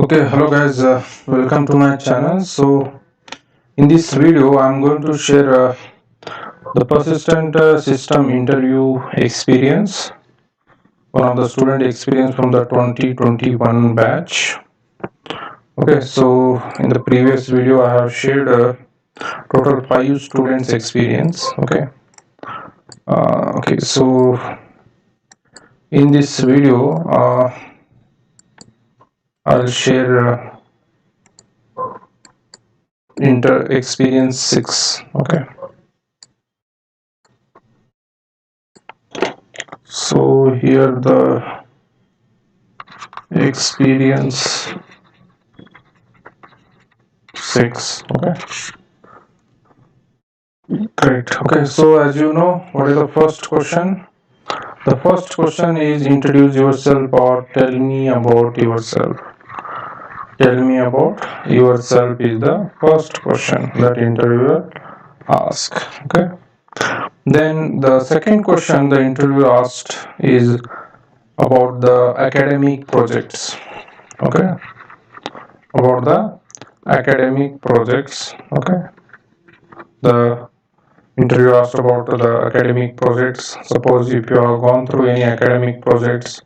Okay, hello guys, welcome to my channel. So, in this video, I'm going to share the persistent system interview experience, one of the student experience from the 2021 batch. Okay, so in the previous video, I have shared total 5 students experience. Okay, so in this video, I'll share inter experience 6. Okay. So here the experience 6. Okay, great. Okay, so as you know, what is the first question? The first question is introduce yourself or tell me about yourself. Tell me about yourself is the first question that interviewer ask. Okay, then the second question the interviewer asked is about the academic projects. Okay, about the academic projects. Okay, the interview asked about the academic projects. Suppose if you have gone through any academic projects,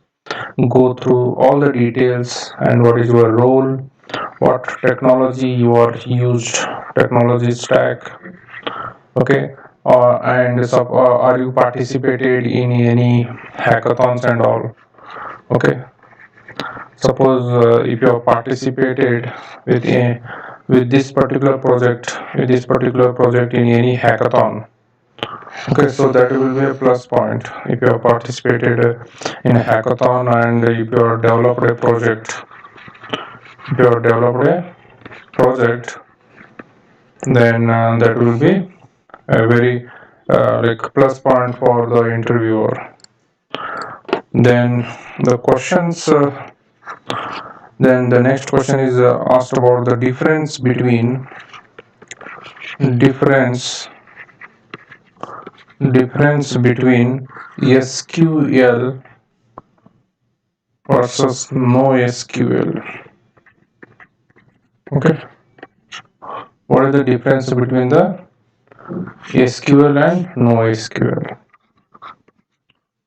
go through all the details and what is your role, what technology you are used, technology stack. Okay, are you participated in any hackathons and all? Okay, suppose if you have participated with this particular project in any hackathon. Okay, so that will be a plus point if you have participated in a hackathon and if you have developed a project. If you have developed a project, then that will be a very like plus point for the interviewer. Then the questions. Then the next question is asked about the difference difference between SQL versus NoSQL. Okay, what is the difference between the SQL and NoSQL?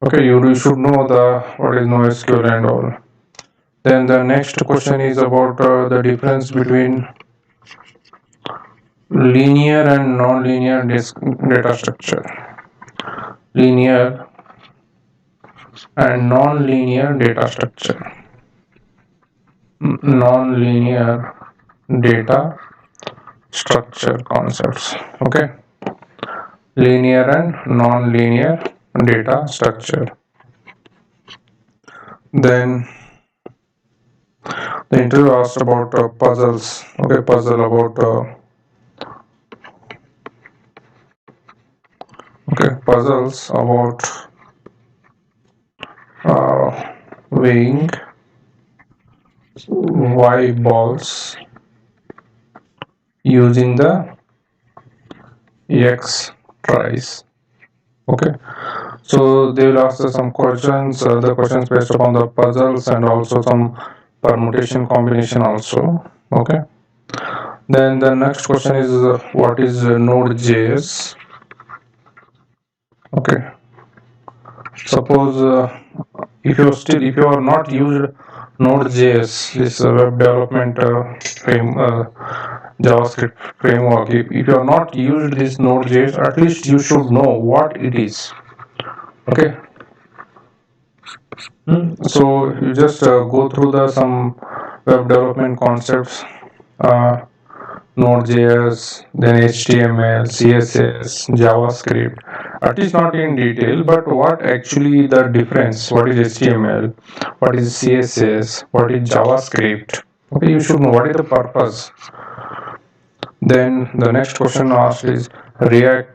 Okay, you should know the what is NoSQL and all. Then the next question is about the difference between linear and non-linear data structure. Linear and non-linear data structure. Non-linear data structure concepts. Okay, linear and non-linear data structure. Then the interview asked about puzzles. Okay, puzzle about puzzles about weighing Y balls using the X tries. Okay, so they will ask some questions, the questions based upon the puzzles and also some permutation combination also. Okay, then the next question is what is Node.js? Okay, suppose if you are not used Node.js, this web development JavaScript framework, if you are not used this Node.js, at least you should know what it is. Okay, so you just go through the some web development concepts, uh, Node.js, then HTML, CSS, JavaScript. At least not in detail, but what actually the difference? What is HTML? What is CSS? What is JavaScript? Okay, you should know what is the purpose. Then the next question asked is React.js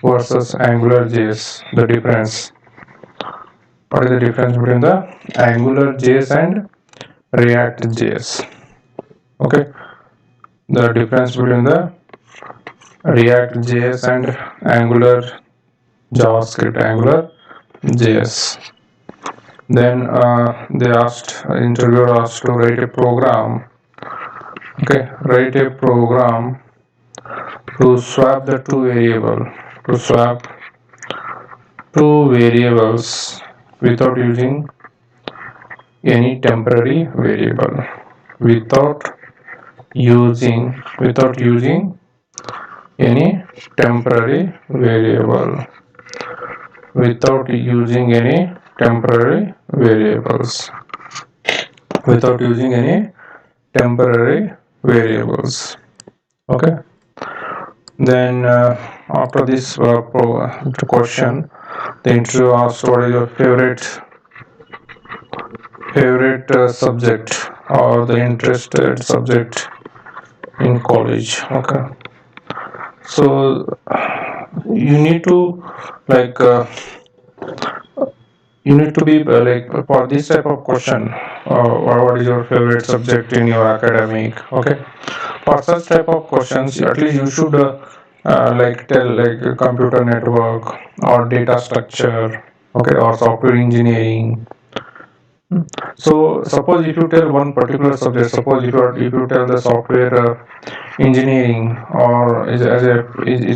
versus AngularJS. The difference. What is the difference between the AngularJS and React.js? Okay, the difference between the React.js and Angular JavaScript, Angular JS. Then interviewer asked to write a program. Okay, write a program to swap the to swap two variables without using any temporary variable. Without using any temporary variable. Without using any temporary variables. Without using any temporary variables. Okay. Then after this question, the interview asked what is your favorite subject or the interested subject in college. Okay, so you need to like you need to be like for this type of question, what is your favorite subject in your academic. Okay, for such type of questions at least you should like tell like computer network or data structure, okay, or software engineering. So suppose if you tell one particular subject, suppose if you tell the software engineering or is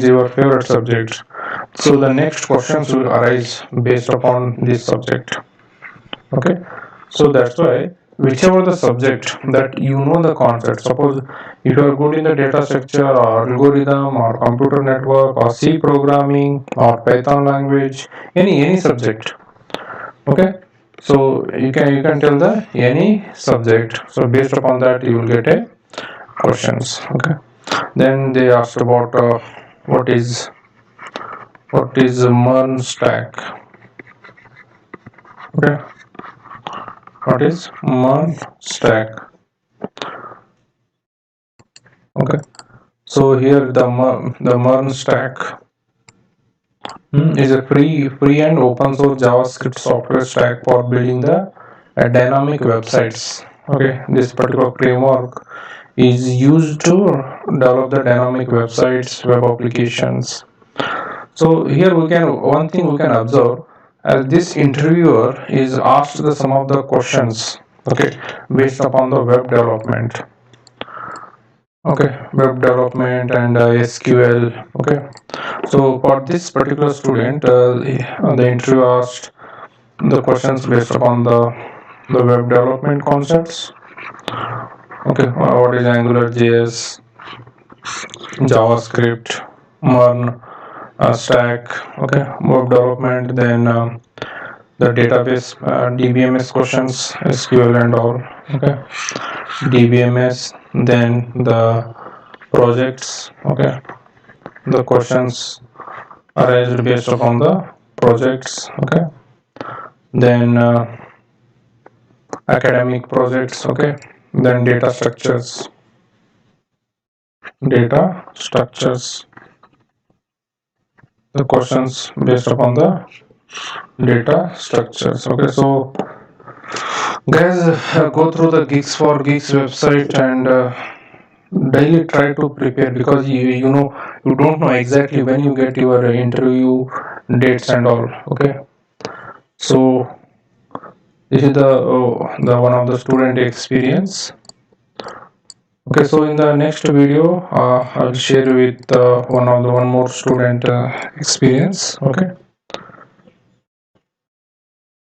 your favorite subject, so the next questions will arise based upon this subject. Okay, so that's why whichever the subject that you know the concept. Suppose if you are good in the data structure or algorithm or computer network or C programming or Python language, any subject. Okay, so you can tell the any subject, so based upon that you will get a questions. Okay, then they asked about what is a MERN stack. Okay, what is MERN stack. Okay, so here the MERN stack is a free and open source JavaScript software stack for building the dynamic websites. Okay, this particular framework is used to develop the dynamic websites, web applications. So here we can one thing we can observe, as this interviewer is asked some of the questions, okay, based upon the web development. Okay, web development and SQL. Okay, so for this particular student, the interview asked the questions based upon the web development concepts. Okay, what is Angular JS, JavaScript, MERN stack. Okay, web development. Then the database DBMS questions, SQL and all. Okay, DBMS. Then the projects. Okay, the questions arised based upon the projects. Okay, then academic projects. Okay, then data structures. The questions based upon the data structures. Okay, so guys, go through the Geeks for Geeks website and daily try to prepare, because you know you don't know exactly when you get your interview dates and all. Okay, so this is the one of the student experience. Okay, so in the next video I'll share with one more student experience. Okay.